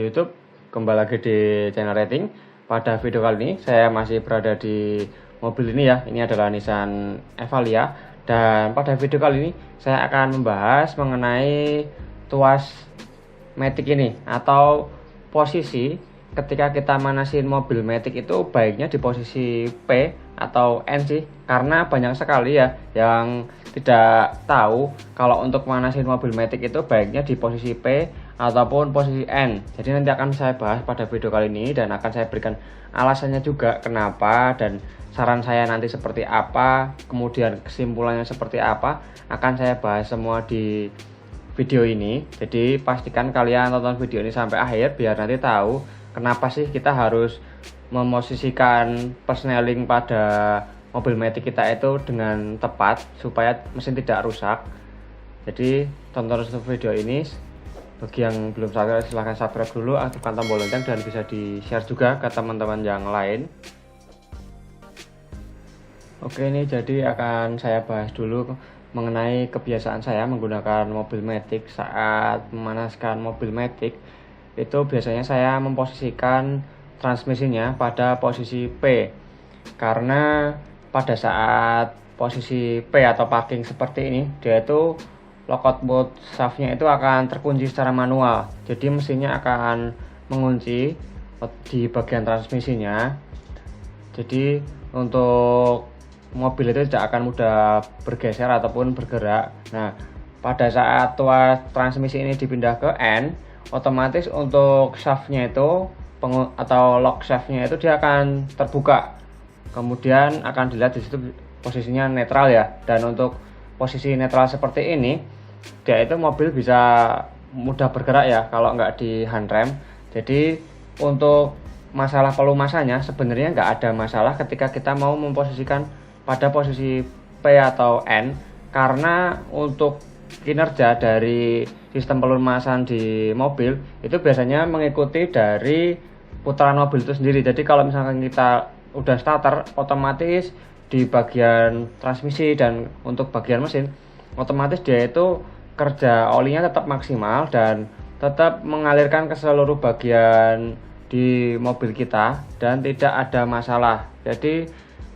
YouTube, kembali lagi di channel Rating. Pada video kali ini saya masih berada di mobil ini ya. Ini adalah Nissan Evalia. Dan pada video kali ini saya akan membahas mengenai tuas matic ini, atau posisi ketika kita manasin mobil matic itu baiknya di posisi P atau N sih, karena banyak sekali ya yang tidak tahu kalau untuk manasin mobil matic itu baiknya di posisi P ataupun posisi N. Jadi nanti akan saya bahas pada video kali ini dan akan saya berikan alasannya juga kenapa, dan saran saya nanti seperti apa, kemudian kesimpulannya seperti apa, akan saya bahas semua di video ini. Jadi pastikan kalian tonton video ini sampai akhir biar nanti tahu kenapa sih kita harus memosisikan persneling pada mobil matic kita itu dengan tepat supaya mesin tidak rusak. Jadi tonton terus video ini. Bagi yang belum subscribe, silahkan subscribe dulu, aktifkan tombol lonceng dan bisa di share juga ke teman-teman yang lain. Oke, ini jadi akan saya bahas dulu mengenai kebiasaan saya menggunakan mobil matic. Saat memanaskan mobil matic itu biasanya saya memposisikan transmisinya pada posisi P, karena pada saat posisi P atau parking seperti ini, dia itu lockout mode shaftnya itu akan terkunci secara manual. Jadi mesinnya akan mengunci di bagian transmisinya. Jadi untuk mobil itu tidak akan mudah bergeser ataupun bergerak. Nah, pada saat tuas transmisi ini dipindah ke N, otomatis untuk shaftnya itu atau lock shaftnya itu dia akan terbuka. Kemudian akan dilihat di situ posisinya netral ya. Dan untuk posisi netral seperti ini, dia itu mobil bisa mudah bergerak ya kalau nggak di handrem. Jadi untuk masalah pelumasannya sebenarnya nggak ada masalah ketika kita mau memposisikan pada posisi P atau N, karena untuk kinerja dari sistem pelumasan di mobil itu biasanya mengikuti dari putaran mobil itu sendiri. Jadi kalau misalkan kita udah starter, otomatis di bagian transmisi dan untuk bagian mesin otomatis dia itu kerja olinya tetap maksimal dan tetap mengalirkan ke seluruh bagian di mobil kita dan tidak ada masalah. Jadi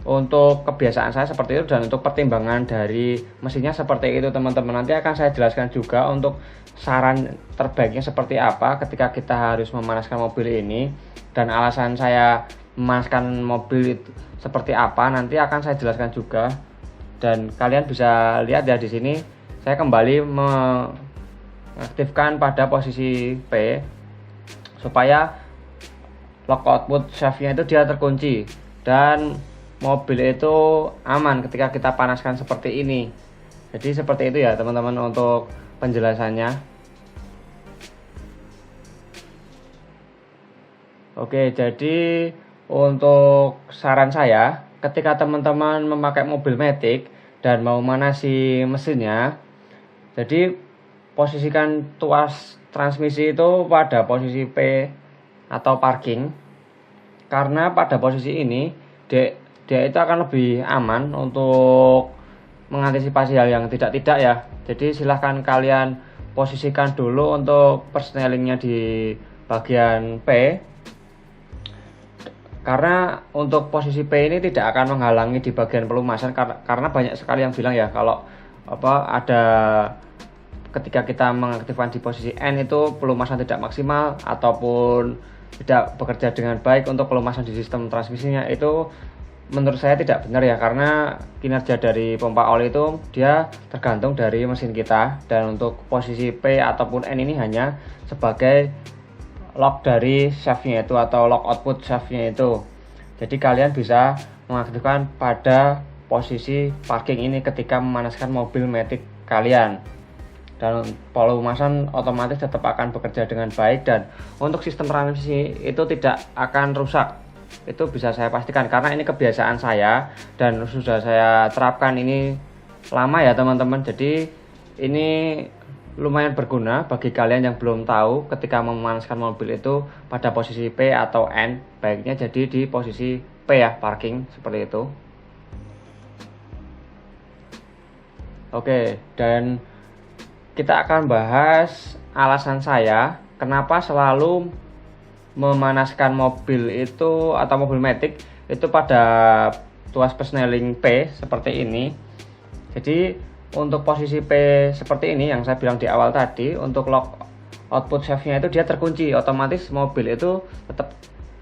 untuk kebiasaan saya seperti itu, dan untuk pertimbangan dari mesinnya seperti itu teman-teman. Nanti akan saya jelaskan juga untuk saran terbaiknya seperti apa ketika kita harus memanaskan mobil ini, dan alasan saya memanaskan mobil itu seperti apa nanti akan saya jelaskan juga. Dan kalian bisa lihat ya di sini saya kembali mengaktifkan pada posisi P supaya lock output shaftnya itu dia terkunci dan mobil itu aman ketika kita panaskan seperti ini. Jadi seperti itu ya teman-teman untuk penjelasannya. Oke, jadi untuk saran saya ketika teman-teman memakai mobil matic dan mau manasi mesinnya, jadi posisikan tuas transmisi itu pada posisi P atau parking, karena pada posisi ini dia itu akan lebih aman untuk mengantisipasi hal yang tidak-tidak ya. Jadi silahkan kalian posisikan dulu untuk persnelingnya di bagian P, karena untuk posisi P ini tidak akan menghalangi di bagian pelumasan, karena banyak sekali yang bilang ya kalau ada ketika kita mengaktifkan di posisi N itu pelumasan tidak maksimal ataupun tidak bekerja dengan baik untuk pelumasan di sistem transmisinya. Itu menurut saya tidak benar ya, karena kinerja dari pompa oli itu dia tergantung dari mesin kita, dan untuk posisi P ataupun N ini hanya sebagai lock dari shaftnya itu atau lock output shaftnya itu. Jadi kalian bisa mengaktifkan pada posisi parking ini ketika memanaskan mobil matic kalian, dan pelumasan otomatis tetap akan bekerja dengan baik, dan untuk sistem transmisi itu tidak akan rusak. Itu bisa saya pastikan karena ini kebiasaan saya dan sudah saya terapkan ini lama ya teman-teman. Jadi ini lumayan berguna bagi kalian yang belum tahu ketika memanaskan mobil itu pada posisi P atau N, baiknya jadi di posisi P ya, parking, seperti itu. Oke, dan kita akan bahas alasan saya kenapa selalu memanaskan mobil itu atau mobil matic itu pada tuas persneling P seperti ini. Jadi untuk posisi P seperti ini yang saya bilang di awal tadi, untuk lock output shaftnya itu dia terkunci, otomatis mobil itu tetap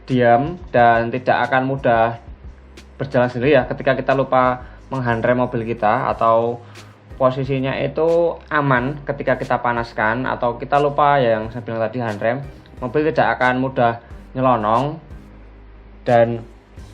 diam dan tidak akan mudah berjalan sendiri ya ketika kita lupa menghandrem mobil kita, atau posisinya itu aman ketika kita panaskan atau kita lupa ya yang saya bilang tadi handrem, mobil tidak akan mudah nyelonong. Dan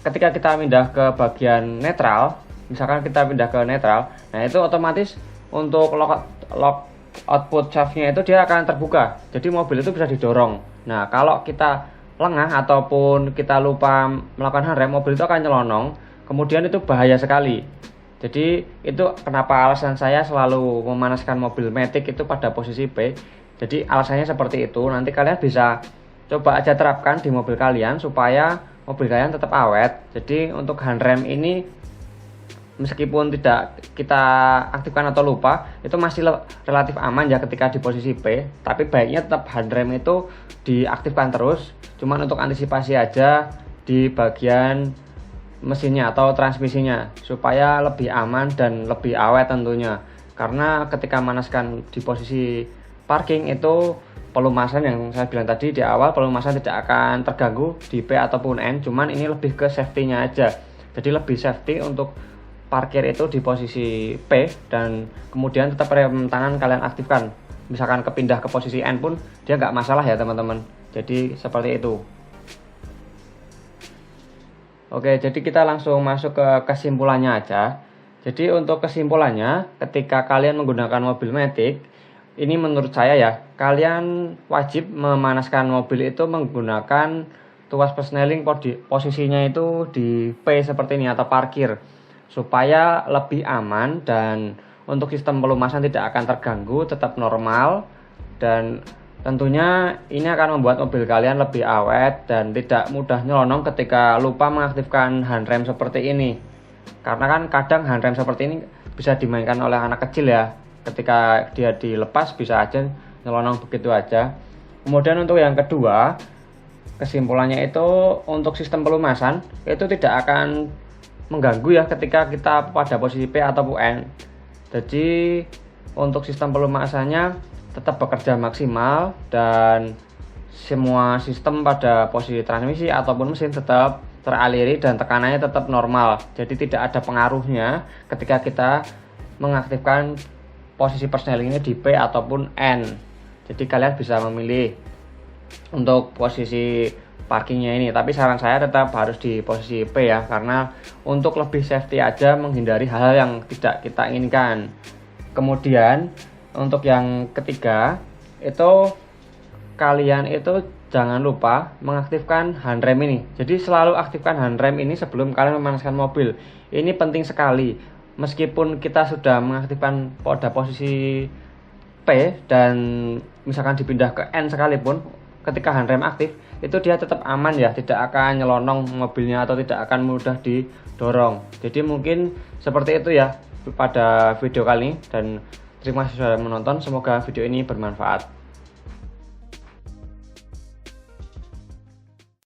ketika kita pindah ke bagian netral, misalkan kita pindah ke netral, nah itu otomatis untuk lock output shaftnya itu dia akan terbuka, jadi mobil itu bisa didorong. Nah kalau kita lengah ataupun kita lupa melakukan handrem, mobil itu akan nyelonong, kemudian itu bahaya sekali. Jadi itu kenapa alasan saya selalu memanaskan mobil matic itu pada posisi P. Jadi alasannya seperti itu. Nanti kalian bisa coba aja terapkan di mobil kalian supaya mobil kalian tetap awet. Jadi untuk handrem ini meskipun tidak kita aktifkan atau lupa, itu masih relatif aman ya ketika di posisi P. Tapi baiknya tetap handrem itu diaktifkan terus. Cuman untuk antisipasi aja di bagian mesinnya atau transmisinya supaya lebih aman dan lebih awet tentunya. Karena ketika manaskan di posisi parking itu pelumasan yang saya bilang tadi di awal, pelumasan tidak akan terganggu di P ataupun N, cuman ini lebih ke safety-nya aja. Jadi lebih safety untuk parkir itu di posisi P dan kemudian tetap rem tangan kalian aktifkan. Misalkan kepindah ke posisi N pun dia nggak masalah ya teman-teman. Jadi seperti itu. Oke, jadi kita langsung masuk ke kesimpulannya aja. Jadi untuk kesimpulannya, ketika kalian menggunakan mobil matic, ini menurut saya ya, kalian wajib memanaskan mobil itu menggunakan tuas persneling posisinya itu di P seperti ini atau parkir, supaya lebih aman dan untuk sistem pelumasan tidak akan terganggu, tetap normal, dan tentunya ini akan membuat mobil kalian lebih awet dan tidak mudah nyelonong ketika lupa mengaktifkan handrem seperti ini. Karena kan kadang handrem seperti ini bisa dimainkan oleh anak kecil ya. Ketika dia dilepas bisa aja nyelonong begitu aja. Kemudian untuk yang kedua, kesimpulannya itu untuk sistem pelumasan itu tidak akan mengganggu ya ketika kita pada posisi P atau N. Jadi untuk sistem pelumasannya tetap bekerja maksimal dan semua sistem pada posisi transmisi ataupun mesin tetap teraliri dan tekanannya tetap normal. Jadi tidak ada pengaruhnya ketika kita mengaktifkan posisi persnelingnya di P ataupun N. Jadi kalian bisa memilih untuk posisi parkingnya ini, tapi saran saya tetap harus di posisi P ya, karena untuk lebih safety aja, menghindari hal-hal yang tidak kita inginkan. Kemudian untuk yang ketiga itu kalian itu jangan lupa mengaktifkan handrem ini. Jadi selalu aktifkan handrem ini sebelum kalian memanaskan mobil. Ini penting sekali. Meskipun kita sudah mengaktifkan pada posisi P dan misalkan dipindah ke N sekalipun, ketika handrem aktif itu dia tetap aman ya, tidak akan nyelonong mobilnya atau tidak akan mudah didorong. Jadi mungkin seperti itu ya pada video kali ini, dan terima kasih sudah menonton, semoga video ini bermanfaat.